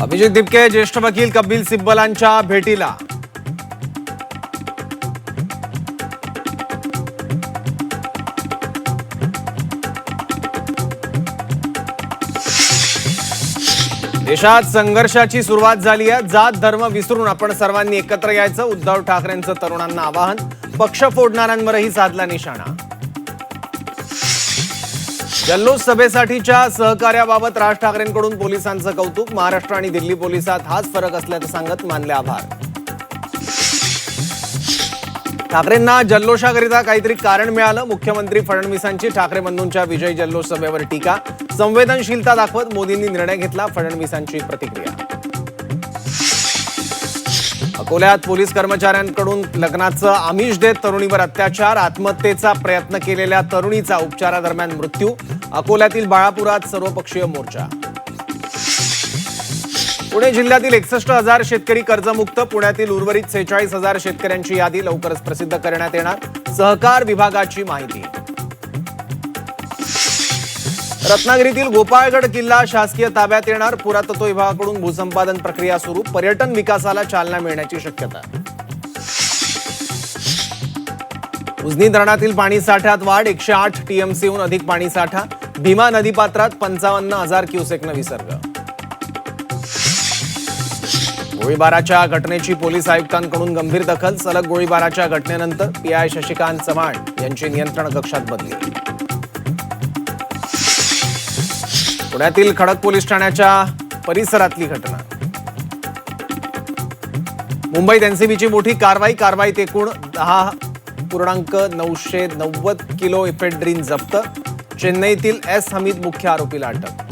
अभिजित दिपके ज्येष्ठ वकील कपिल सिब्बलांच्या भेटीला. देशात संघर्षाची सुरुवात झाली आहे. जात धर्म विसरून आपण सर्वांनी एकत्र यायचं, उद्धव ठाकरेंचं तरुणांना आवाहन. पक्ष फोडणाऱ्यांवरही साधला निशाणा. जल्लोष सभेसाठीच्या सहकार्याबाबत राज ठाकरेंकडून पोलिसांचं कौतुक. महाराष्ट्र आणि दिल्ली पोलिसात हाच फरक असल्याचं सांगत मानले आभार. ठाकरेंना जल्लोषाकरिता काहीतरी कारण मिळालं. मुख्यमंत्री फडणवीसांची ठाकरे बंधूंच्या विजय जल्लोष सभेवर टीका. संवेदनशीलता दाखवत मोदींनी निर्णय घेतला, फडणवीसांची प्रतिक्रिया. अकोल्यात पोलीस कर्मचाऱ्यांकडून लग्नाचं आमिष देत तरुणीवर अत्याचार. आत्महत्येचा प्रयत्न केलेल्या तरुणीचा उपचारादरम्यान मृत्यू. अकोल्यातील बाळापुरात सर्वपक्षीय मोर्चा. पुणे जिल्ह्यातील 61,000 शेतकरी कर्जमुक्त. पुण्यातील उर्वरित 46,000 शेतकऱ्यांची यादी लवकरच प्रसिद्ध करण्यात येणार. सहकार विभागाची माहिती. रत्नागिरीतील गोपाळगड किल्ला शासकीय ताब्यात येणार. पुरातत्व विभागाकडून भूसंपादन प्रक्रिया सुरू. पर्यटन विकासाला चालना मिळण्याची शक्यता. उजनी धरणातील पाणीसाठ्यात वाढ. 108 टीएमसीहून अधिक पाणीसाठा. भीमा नदीपात्रात 55,000 क्युसेकनं विसर्ग. गोळीबाराच्या घटनेची पोलीस आयुक्तांकडून गंभीर दखल. सलग गोळीबाराच्या घटनेनंतर पीआय शशिकांत चव्हाण यांची नियंत्रण कक्षात बदली. पुण्यातील खडक पोलीस ठाण्याच्या परिसरातली घटना. मुंबईत एनसीबीची मोठी कारवाईत एकूण 10.990 किलो इफेड्रिन जप्त. चेन्नईतील एस हमीद मुख्य आरोपीला अटक.